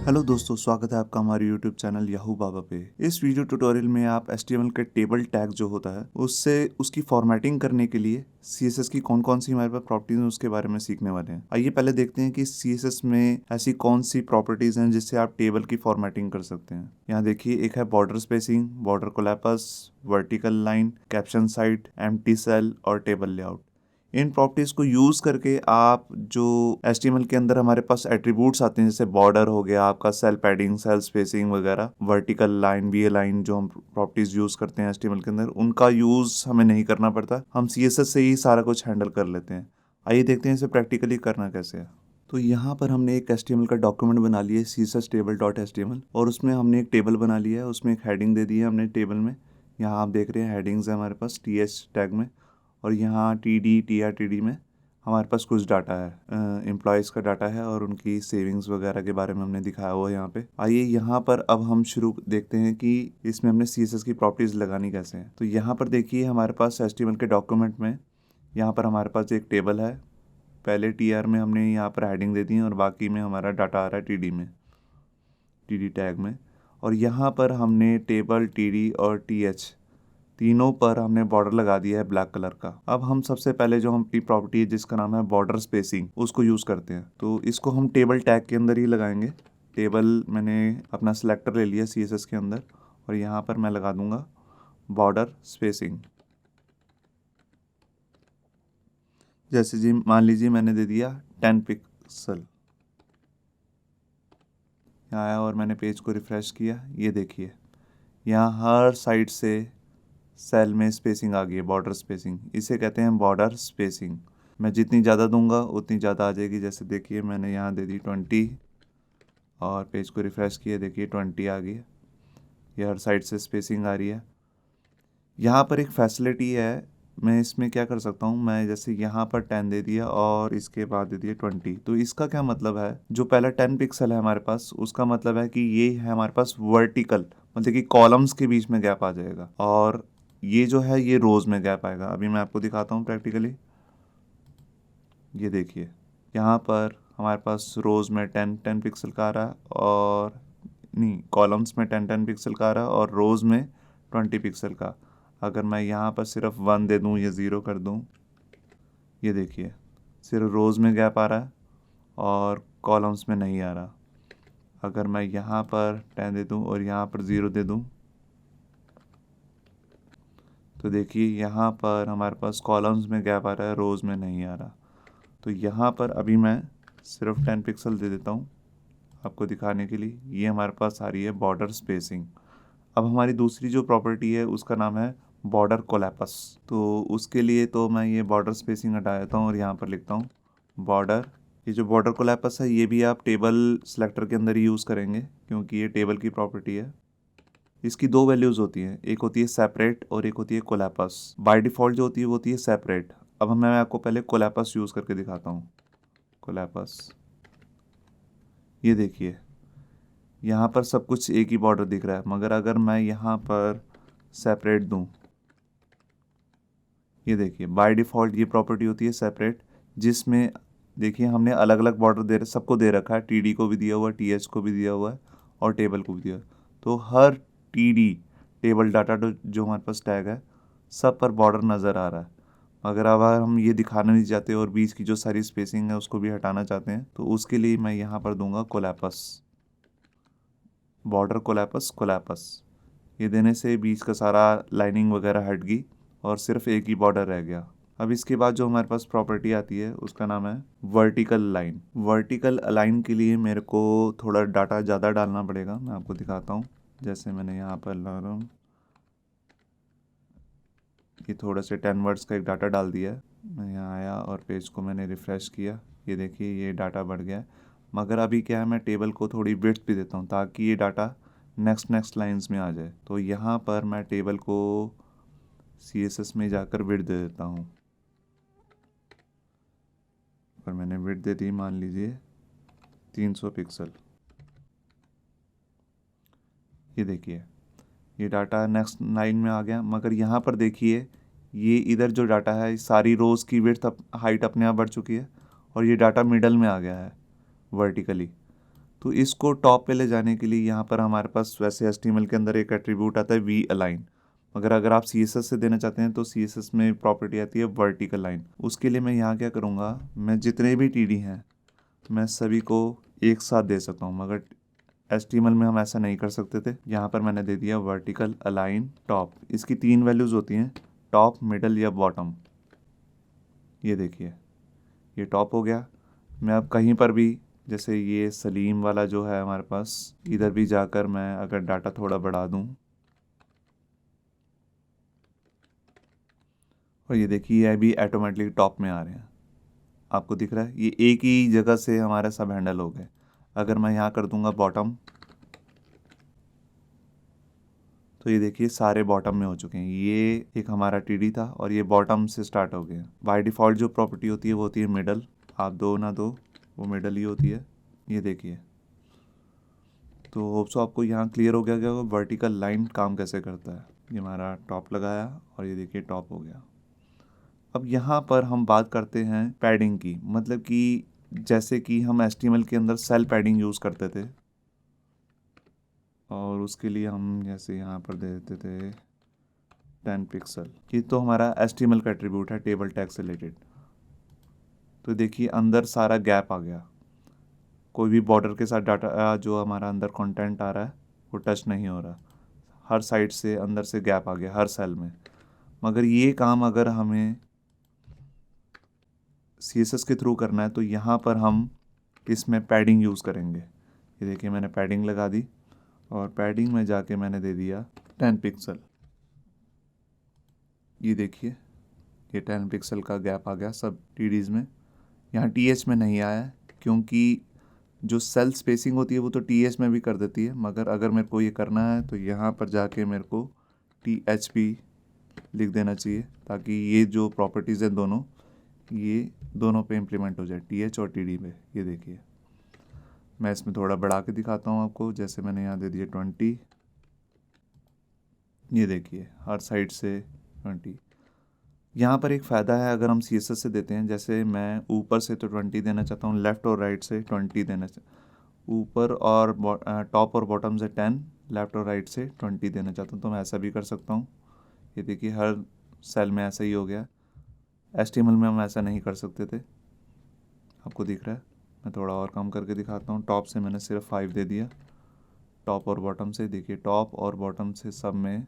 Hello दोस्तों, स्वागत है आपका हमारे YouTube चैनल याहू बाबा पे। इस वीडियो ट्यूटोरियल में आप HTML के टेबल टैग जो होता है उससे उसकी फॉर्मेटिंग करने के लिए CSS की कौन कौन सी हमारे पास प्रॉपर्टीज हैं उसके बारे में सीखने वाले हैं। आइए पहले देखते हैं कि CSS में ऐसी कौन सी प्रॉपर्टीज हैं जिससे आप टेबल की फॉर्मेटिंग कर सकते हैं। यहाँ देखिए, एक है border spacing, border collapse, vertical line, caption side, empty cell और टेबल लेआउट। इन प्रॉपर्टीज़ को यूज़ करके आप जो HTML के अंदर हमारे पास एट्रीब्यूट्स आते हैं, जैसे बॉर्डर हो गया आपका, सेल पैडिंग, सेल स्पेसिंग वगैरह, वर्टिकल लाइन, वी लाइन, जो हम प्रॉपर्टीज़ यूज़ करते हैं HTML के अंदर, उनका यूज़ हमें नहीं करना पड़ता। हम CSS से ही सारा कुछ हैंडल कर लेते हैं। आइए देखते हैं इसे प्रैक्टिकली करना कैसे है। तो यहाँ पर हमने एक HTML का डॉक्यूमेंट बना लिया है, CSS table.html, और उसमें हमने एक टेबल बना लिया है। उसमें एक हेडिंग दे दी है हमने टेबल में। यहाँ आप देख रहे हैं हेडिंग्स है हमारे पास TH टैग में, और यहाँ TD TR TD में हमारे पास कुछ डाटा है, एम्प्लॉयज़ का डाटा है और उनकी सेविंग्स वगैरह के बारे में हमने दिखाया हुआ है यहाँ पे। आइए यहाँ पर अब हम शुरू देखते हैं कि इसमें हमने CSS की प्रॉपर्टीज़ लगानी कैसे हैं। तो यहाँ पर देखिए, हमारे पास HTML के डॉक्यूमेंट में यहाँ पर हमारे पास एक टेबल है। पहले TR में हमने यहाँ पर हेडिंग दे दी है और बाकी में हमारा डाटा आ रहा है TD में, TD टैग में। और यहाँ पर हमने टेबल, TD और TH तीनों पर हमने बॉर्डर लगा दिया है ब्लैक कलर का। अब हम सबसे पहले जो हमारी प्रॉपर्टी है जिसका नाम है बॉर्डर स्पेसिंग, उसको यूज़ करते हैं। तो इसको हम टेबल टैग के अंदर ही लगाएंगे। टेबल मैंने अपना सिलेक्टर ले लिया CSS के अंदर, और यहाँ पर मैं लगा दूंगा बॉर्डर स्पेसिंग। जैसे जी मान लीजिए मैंने दे दिया 10 पिक्सल। यहाँ आया और मैंने पेज को रिफ़्रेश किया। ये देखिए, यहाँ हर साइड से सेल में स्पेसिंग आ गई है, बॉर्डर स्पेसिंग। इसे कहते हैं बॉर्डर स्पेसिंग। मैं जितनी ज़्यादा दूंगा उतनी ज़्यादा आ जाएगी। जैसे देखिए, मैंने यहाँ दे दी 20 और पेज को रिफ़्रेश किया, देखिए 20 आ गई है। ये हर साइड से स्पेसिंग आ रही है। यहाँ पर एक फैसिलिटी है, मैं इसमें क्या कर सकता हूँ, मैं जैसे यहाँ पर 10 दे दिया और इसके बाद दे दिया 20। तो इसका क्या मतलब है, जो पहला 10 पिक्सल है हमारे पास, उसका मतलब है कि ये है हमारे पास वर्टिकल, मतलब कि कॉलम्स के बीच में गैप आ जाएगा, और ये जो है ये रोज़ में गैप आएगा। अभी मैं आपको दिखाता हूँ प्रैक्टिकली। ये देखिए, यहाँ पर हमारे पास रोज़ में 10 पिक्सल का आ रहा है, और नहीं, कॉलम्स में 10 पिक्सल का आ रहा है और रोज़ में 20 पिक्सल का। अगर मैं यहाँ पर सिर्फ 1 दे दूँ या 0 कर दूँ, ये देखिए सिर्फ रोज़ में गैप आ रहा है और कॉलम्स में नहीं आ रहा। अगर मैं यहाँ पर 10 दे दूँ और यहाँ पर 0 दे दूँ, तो देखिए यहाँ पर हमारे पास कॉलम्स में गैप आ रहा है, रोज़ में नहीं आ रहा। तो यहाँ पर अभी मैं सिर्फ 10 पिक्सल दे देता हूँ आपको दिखाने के लिए। ये हमारे पास आ रही है बॉर्डर स्पेसिंग। अब हमारी दूसरी जो प्रॉपर्टी है उसका नाम है बॉर्डर कोलैपस। तो उसके लिए तो मैं ये बॉर्डर स्पेसिंग हटा देता हूँ और यहाँ पर लिखता हूँ बॉर्डर। ये जो बॉर्डर कोलैपस है ये भी आप टेबल सेलेक्टर के अंदर ही यूज़ करेंगे, क्योंकि ये टेबल की प्रॉपर्टी है। इसकी दो वैल्यूज़ होती हैं, एक होती है सेपरेट और एक होती है कोलैपस। बाय डिफ़ॉल्ट जो होती है वो होती है सेपरेट। अब मैं आपको पहले कोलैपस यूज़ करके दिखाता हूँ। कोलैपस, ये देखिए यहाँ पर सब कुछ एक ही बॉर्डर दिख रहा है, मगर अगर मैं यहाँ पर सेपरेट दूँ, ये देखिए बाय डिफ़ॉल्ट ये प्रॉपर्टी होती है सेपरेट, जिसमें देखिए हमने अलग अलग बॉर्डर सबको दे रखा है। TD को भी दिया हुआ है, TH को भी दिया हुआ है और टेबल को भी दिया है। तो हर TD टेबल डाटा जो हमारे पास टैग है, सब पर बॉर्डर नज़र आ रहा है। अगर अब हम ये दिखाना नहीं चाहते और बीच की जो सारी स्पेसिंग है उसको भी हटाना चाहते हैं, तो उसके लिए मैं यहाँ पर दूंगा कोलैपस, बॉर्डर कोलैपस कोलैपस। ये देने से बीच का सारा लाइनिंग वगैरह हट गई और सिर्फ एक ही बॉर्डर रह गया। अब इसके बाद जो हमारे पास प्रॉपर्टी आती है उसका नाम है वर्टिकल लाइन। वर्टिकल अलाइन के लिए मेरे को थोड़ा डाटा ज़्यादा डालना पड़ेगा, मैं आपको दिखाता हूँ। जैसे मैंने यहाँ पर ला रहा हूँ, ये थोड़ा से 10 वर्ड्स का एक डाटा डाल दिया है। मैं यहाँ आया और पेज को मैंने रिफ़्रेश किया, ये देखिए ये डाटा बढ़ गया है। मगर अभी क्या है, मैं टेबल को थोड़ी विड्थ भी देता हूँ ताकि ये डाटा नेक्स्ट लाइंस में आ जाए। तो यहाँ पर मैं टेबल को CSS में जाकर विड्थ दे देता हूँ, और मैंने विड्थ दे दी मान लीजिए 300 पिक्सल। ये देखिए ये डाटा नेक्स्ट लाइन में आ गया। मगर यहाँ पर देखिए ये इधर जो डाटा है, सारी रोज़ की विड्थ हाइट अपने आप बढ़ चुकी है और ये डाटा मिडल में आ गया है वर्टिकली। तो इसको टॉप पे ले जाने के लिए यहाँ पर हमारे पास वैसे HTML के अंदर एक एट्रीब्यूट आता है वी अलाइन, मगर अगर आप CSS से देना चाहते हैं तो CSS में प्रॉपर्टी आती है वर्टिकल लाइन। उसके लिए मैं यहाँ क्या करूँगा, मैं जितने भी TD हैं मैं सभी को एक साथ दे सकता हूँ, मगर HTML में हम ऐसा नहीं कर सकते थे। यहाँ पर मैंने दे दिया वर्टिकल अलाइन टॉप। इसकी 3 वैल्यूज़ होती हैं, टॉप, मिडल या बॉटम। ये देखिए ये टॉप हो गया। मैं अब कहीं पर भी, जैसे ये सलीम वाला जो है हमारे पास, इधर भी जाकर मैं अगर डाटा थोड़ा बढ़ा दूं, और ये देखिए ये भी ऑटोमेटिकली टॉप में आ रहे हैं। आपको दिख रहा है ये एक ही जगह से हमारे सब हैंडल हो गए। अगर मैं यहाँ कर दूंगा बॉटम, तो ये देखिए सारे बॉटम में हो चुके हैं। ये एक हमारा TD था और ये बॉटम से स्टार्ट हो गया। बाय डिफ़ॉल्ट जो प्रॉपर्टी होती है वो होती है मिडल, आप दो ना दो वो मिडल ही होती है। ये देखिए, तो होप सो आपको यहाँ क्लियर हो गया कि वर्टिकल लाइन काम कैसे करता है। ये हमारा टॉप लगाया और ये देखिए टॉप हो गया। अब यहाँ पर हम बात करते हैं पैडिंग की, मतलब कि जैसे कि हम HTML के अंदर सेल पैडिंग यूज़ करते थे, और उसके लिए हम जैसे यहाँ पर दे देते थे 10 पिक्सल। ये तो हमारा HTML का एट्रीब्यूट है टेबल टैग से रिलेटेड। तो देखिए अंदर सारा गैप आ गया, कोई भी बॉर्डर के साथ डाटा जो हमारा अंदर कंटेंट आ रहा है वो टच नहीं हो रहा, हर साइड से अंदर से गैप आ गया हर सेल में। मगर ये काम अगर हमें CSS के थ्रू करना है तो यहाँ पर हम इसमें पैडिंग यूज़ करेंगे। ये देखिए मैंने पैडिंग लगा दी और पैडिंग में जाके मैंने दे दिया 10 पिक्सल। ये देखिए ये 10 पिक्सल का गैप आ गया सब TDs में। यहाँ TH में नहीं आया है क्योंकि जो सेल स्पेसिंग होती है वो तो TH में भी कर देती है, मगर अगर मेरे को ये करना है तो यहाँ पर जाके मेरे को THP लिख देना चाहिए, ताकि ये जो प्रॉपर्टीज़ हैं दोनों, ये दोनों पे इम्प्लीमेंट हो जाए, TH और TD पे। ये देखिए मैं इसमें थोड़ा बढ़ा के दिखाता हूँ आपको, जैसे मैंने यहाँ दे दिया 20। ये देखिए हर साइड से 20। यहाँ पर एक फ़ायदा है अगर हम CSS से देते हैं, जैसे मैं ऊपर से तो 20 देना चाहता हूँ, लेफ़्ट और राइट से 20 देना ऊपर और टॉप और बॉटम से 10, लेफ़्ट और राइट से 20 देना चाहता हूँ, तो मैं ऐसा भी कर सकता हूँ। ये देखिए हर सेल में ऐसा ही हो गया। HTML में हम ऐसा नहीं कर सकते थे, आपको दिख रहा है। मैं थोड़ा और कम करके दिखाता हूँ। टॉप से मैंने सिर्फ 5 दे दिया, टॉप और बॉटम से देखिए टॉप और बॉटम से सब में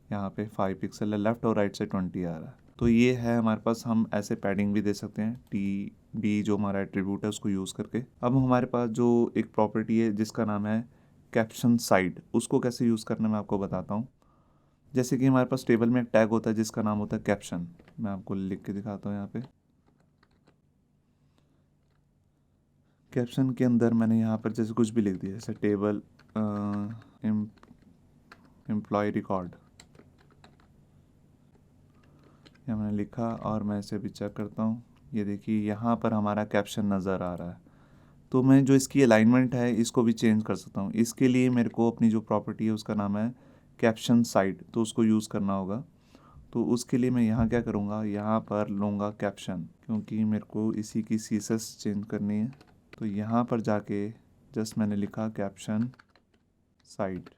यहाँ पे 5 पिक्सल है, लेफ़्ट और राइट से 20 आ रहा है। तो ये है हमारे पास, हम ऐसे पैडिंग भी दे सकते हैं TD जो हमारा एट्रीब्यूट है उसको यूज़ करके। अब हमारे पास जो एक प्रॉपर्टी है जिसका नाम है कैप्शन साइड, उसको कैसे यूज़ करना मैं आपको बताता हूँ। जैसे कि हमारे पास टेबल में एक टैग होता है जिसका नाम होता है कैप्शन। मैं आपको लिख के दिखाता हूँ यहाँ पे। कैप्शन के अंदर मैंने यहाँ पर जैसे कुछ भी लिख दिया, जैसे टेबल एम्प्लॉय रिकॉर्ड, यहाँ मैंने लिखा और मैं इसे भी चेक करता हूँ। ये देखिए यहाँ पर हमारा कैप्शन नज़र आ रहा है। तो मैं जो इसकी अलाइनमेंट है इसको भी चेंज कर सकता हूँ। इसके लिए मेरे को अपनी जो प्रॉपर्टी है उसका नाम है कैप्शन साइड, तो उसको यूज़ करना होगा। तो उसके लिए मैं यहाँ क्या करूँगा, यहाँ पर लूँगा कैप्शन, क्योंकि मेरे को इसी की CSS चेंज करनी है। तो यहाँ पर जाके जस्ट मैंने लिखा कैप्शन साइड।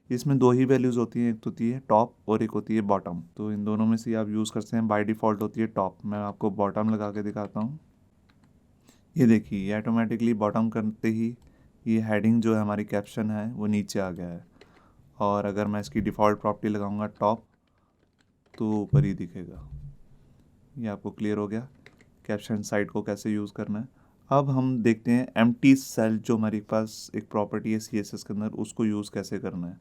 इसमें दो ही वैल्यूज़ होती हैं, एक तो होती है टॉप और एक होती है बॉटम। तो इन दोनों में से आप यूज़ करते हैं। बाय डिफ़ॉल्ट होती है टॉप, मैं आपको बॉटम लगा के दिखाता हूँ। ये देखिए ये ऑटोमेटिकली बॉटम करते ही ये हेडिंग जो है हमारी कैप्शन है वो नीचे आ गया है, और अगर मैं इसकी डिफ़ॉल्ट प्रॉपर्टी लगाऊंगा टॉप तो ऊपर ही दिखेगा। ये आपको क्लियर हो गया कैप्शन साइड को कैसे यूज़ करना है। अब हम देखते हैं एम्प्टी सेल जो हमारे पास एक प्रॉपर्टी है CSS के अंदर, उसको यूज़ कैसे करना है।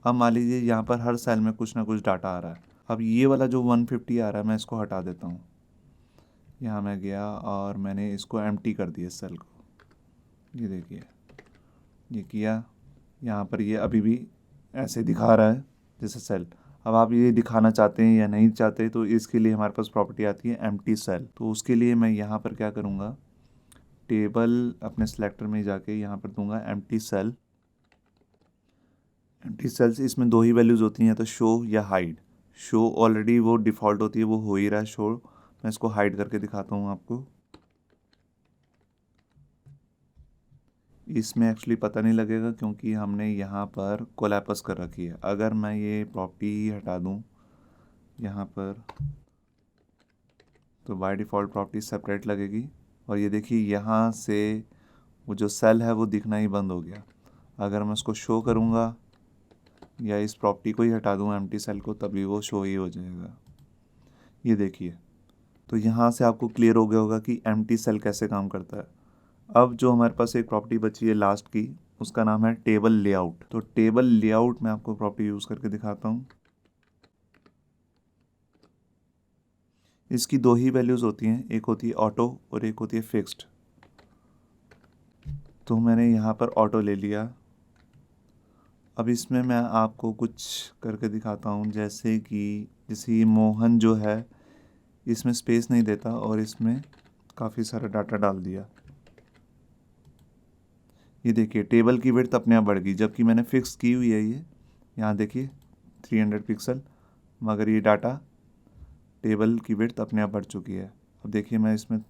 अब मान लीजिए यहाँ पर हर सेल में कुछ ना कुछ डाटा आ रहा है। अब ये वाला जो 150 आ रहा है मैं इसको हटा देता हूँ। यहाँ मैं गया और मैंने इसको एम्प्टी कर दिया सेल को। ये देखिए ये किया, यहाँ पर ये अभी भी ऐसे दिखा रहा है जैसे सेल। अब आप ये दिखाना चाहते हैं या नहीं चाहते, तो इसके लिए हमारे पास प्रॉपर्टी आती है एम्प्टी सेल। तो उसके लिए मैं यहाँ पर क्या करूँगा, टेबल अपने सेलेक्टर में जाके यहाँ पर दूंगा एम्प्टी सेल। एम्प्टी सेल्स इसमें दो ही वैल्यूज़ होती हैं, तो शो या हाइड। शो ऑलरेडी वो डिफ़ॉल्ट होती है, वो हो ही रहा है शो। मैं इसको हाइड करके दिखाता हूँ आपको। इसमें एक्चुअली पता नहीं लगेगा क्योंकि हमने यहाँ पर कोलैप्स कर रखी है। अगर मैं ये प्रॉपर्टी हटा दूँ यहाँ पर, तो बाय डिफ़ॉल्ट प्रॉपर्टी सेपरेट लगेगी। और ये देखिए यहाँ से वो जो सेल है वो दिखना ही बंद हो गया। अगर मैं उसको शो करूँगा या इस प्रॉपर्टी को ही हटा दूँ एम्प्टी सेल को, तभी वो शो ही हो जाएगा। ये देखिए, तो यहाँ से आपको क्लियर हो गया होगा कि एम्प्टी सेल कैसे काम करता है। अब जो हमारे पास एक प्रॉपर्टी बची है लास्ट की, उसका नाम है टेबल लेआउट। तो टेबल लेआउट में आपको प्रॉपर्टी यूज़ करके दिखाता हूँ। इसकी दो ही वैल्यूज़ होती हैं, एक होती है ऑटो और एक होती है फिक्स्ड। तो मैंने यहाँ पर ऑटो ले लिया। अब इसमें मैं आपको कुछ करके दिखाता हूँ, जैसे ये मोहन जो है इसमें स्पेस नहीं देता और इसमें काफ़ी सारा डाटा डाल दिया। ये देखिए टेबल की विड्थ अपने आप बढ़ गई, जबकि मैंने फिक्स की हुई है ये। यहाँ देखिए 300 पिक्सल, मगर ये डाटा टेबल की विड्थ अपने आप बढ़ चुकी है। अब देखिए मैं इसमें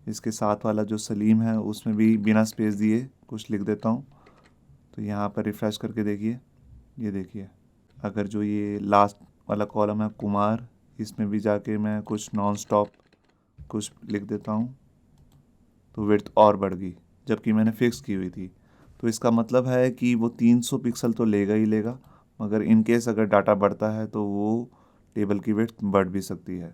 इसके साथ वाला जो सलीम है उसमें भी बिना स्पेस दिए कुछ लिख देता हूँ। तो यहाँ पर रिफ़्रेश करके देखिए, ये देखिए अगर जो ये लास्ट वाला कॉलम है कुमार, इसमें भी जाके मैं कुछ नॉन स्टॉप कुछ लिख देता हूँ, तो विड्थ और बढ़ गई, जबकि मैंने फिक्स की हुई थी। तो इसका मतलब है कि वो 300 पिक्सल तो लेगा ही लेगा, मगर इन केस अगर डाटा बढ़ता है तो वो टेबल की विड्थ बढ़ भी सकती है,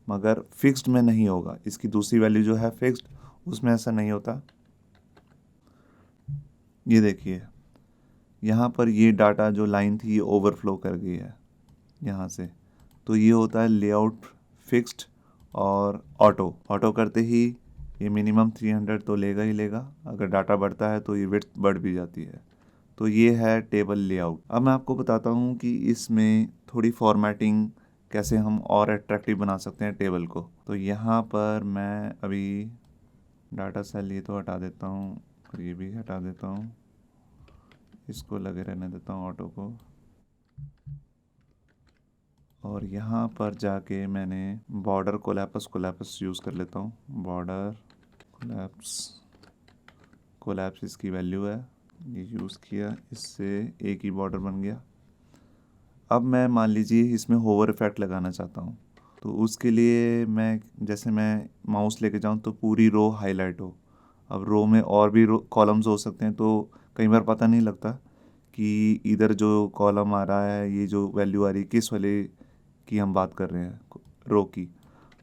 मगर फिक्स्ड में नहीं होगा। इसकी दूसरी वैल्यू जो है फिक्स्ड, उसमें ऐसा नहीं होता। ये देखिए यहाँ पर ये डाटा जो लाइन थी ये ओवरफ्लो कर गई है यहाँ से। तो ये होता है लेआउट फिक्स्ड और ऑटो करते ही ये मिनिमम 300 तो लेगा ही लेगा, अगर डाटा बढ़ता है तो ये विड्थ बढ़ भी जाती है। तो ये है टेबल लेआउट। अब मैं आपको बताता हूँ कि इसमें थोड़ी फॉर्मेटिंग कैसे हम और अट्रैक्टिव बना सकते हैं टेबल को। तो यहाँ पर मैं अभी डाटा सेल ये तो हटा देता हूँ और ये भी हटा देता हूँ, इसको लगे रहने देता हूँ ऑटो को। और यहाँ पर जाके मैंने बॉर्डर कोलैप्स यूज़ कर लेता हूँ। बॉर्डर कोलैप्स इसकी वैल्यू है, ये यूज़ किया, इससे एक ही बॉर्डर बन गया। अब मैं मान लीजिए इसमें होवर इफेक्ट लगाना चाहता हूँ, तो उसके लिए मैं माउस लेके जाऊँ तो पूरी रो हाईलाइट हो। अब रो में और भी कॉलम्स हो सकते हैं, तो कई बार पता नहीं लगता कि इधर जो कॉलम आ रहा है, ये जो वैल्यू आ रही है, किस वाले की हम बात कर रहे हैं, रो की।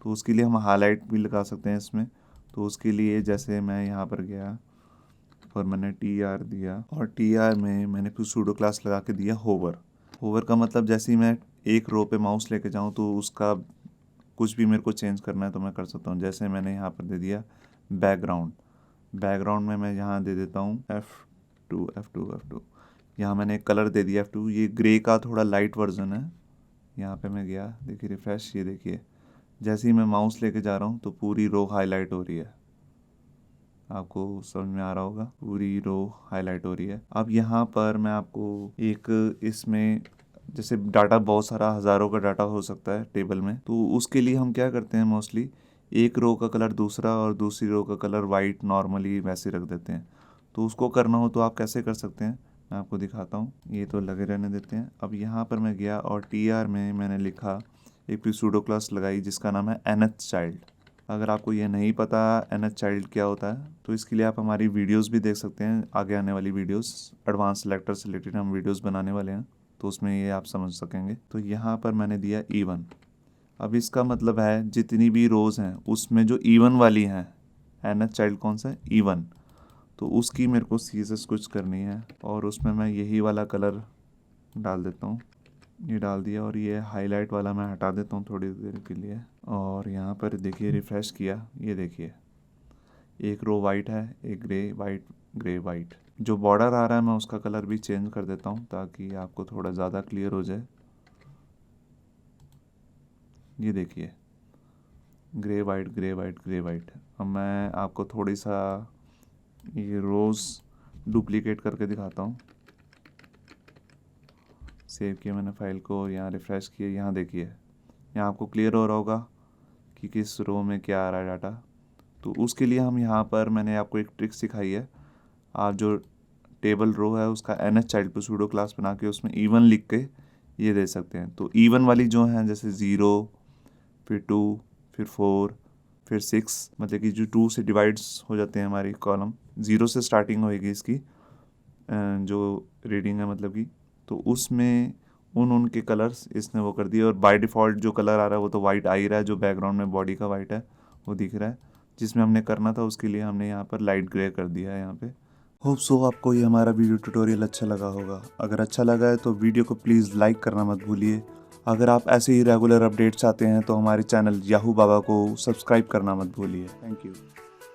तो उसके लिए हम हाईलाइट भी लगा सकते हैं इसमें। तो उसके लिए जैसे मैं यहाँ पर गया और मैंने TR दिया, और TR में मैंने फिर सूडो क्लास लगा के दिया होवर का मतलब जैसे ही मैं एक रो पे माउस लेके जाऊँ तो उसका कुछ भी मेरे को चेंज करना है तो मैं कर सकता हूँ। जैसे मैंने यहाँ पर दे दिया बैकग्राउंड में मैं यहाँ दे देता हूँ F2। यहाँ मैंने एक कलर दे दिया F2, ये ग्रे का थोड़ा लाइट वर्जन है। यहाँ पे मैं गया, देखिए रिफ्रेश, ये देखिए जैसे ही मैं माउस लेके जा रहा हूँ तो पूरी रो हाईलाइट हो रही है। आपको समझ में आ रहा होगा, पूरी रो हाईलाइट हो रही है। अब यहाँ पर मैं आपको इसमें जैसे डाटा बहुत सारा हज़ारों का डाटा हो सकता है टेबल में, तो उसके लिए हम क्या करते हैं, मोस्टली एक रो का कलर दूसरा और दूसरी रो का कलर वाइट नॉर्मली वैसे रख देते हैं। तो उसको करना हो तो आप कैसे कर सकते हैं, मैं आपको दिखाता हूँ। ये तो लगे रहने देते हैं। अब यहाँ पर मैं गया और TR में मैंने लिखा, एक फिर सूडो क्लास लगाई जिसका नाम है nth चाइल्ड। अगर आपको ये नहीं पता nth चाइल्ड क्या होता है, तो इसके लिए आप हमारी वीडियोस भी देख सकते हैं, आगे आने वाली वीडियोस एडवांस सेलेक्टर से रिलेटेड हम वीडियोस बनाने वाले हैं, तो उसमें ये आप समझ सकेंगे। तो यहाँ पर मैंने दिया E1। अब इसका मतलब है जितनी भी रोज़ हैं उसमें जो E1 वाली हैं, nth चाइल्ड कौन सा है, E1, तो उसकी मेरे को CSS कुछ करनी है, और उसमें मैं यही वाला कलर डाल देता हूँ। ये डाल दिया और ये हाईलाइट वाला मैं हटा देता हूँ थोड़ी देर के लिए। और यहाँ पर देखिए रिफ़्रेश किया, ये देखिए एक रो वाइट है, एक ग्रे वाइट। जो बॉर्डर आ रहा है मैं उसका कलर भी चेंज कर देता हूँ ताकि आपको थोड़ा ज़्यादा क्लियर हो जाए। ये देखिए ग्रे वाइट। अब मैं आपको थोड़ी सा ये रोज़ डुप्लीकेट करके दिखाता हूँ। सेव किया मैंने फाइल को, यहाँ रिफ़्रेश किया, यहाँ देखिए, यहाँ आपको क्लियर हो रहा होगा कि किस रो में क्या आ रहा है डाटा। तो उसके लिए हम यहाँ पर मैंने आपको एक ट्रिक सिखाई है, आप जो टेबल रो है उसका NH चाइल्ड पे सूडो क्लास बना के उसमें E1 लिख के ये दे सकते हैं। तो E1 वाली जो है जैसे 0, फिर 2, फिर 4, फिर 6, मतलब कि जो 2 से डिवाइड्स हो जाते हैं हमारी कॉलम, 0 से स्टार्टिंग होएगी इसकी जो रीडिंग है मतलब कि, तो उसमें उनके कलर्स इसने वो कर दिए। और बाय डिफ़ॉल्ट जो कलर आ रहा है वो तो वाइट आ ही रहा है, जो बैकग्राउंड में बॉडी का वाइट है वो दिख रहा है। जिसमें हमने करना था उसके लिए हमने यहाँ पर लाइट ग्रे कर दिया है यहाँ पे। होप सो आपको ये हमारा वीडियो ट्यूटोरियल अच्छा लगा होगा। अगर अच्छा लगा है तो वीडियो को प्लीज़ लाइक करना मत भूलिए। अगर आप ऐसे ही रेगुलर अपडेट्स चाहते हैं तो हमारे चैनल याहू बाबा को सब्सक्राइब करना मत भूलिए। Thank you.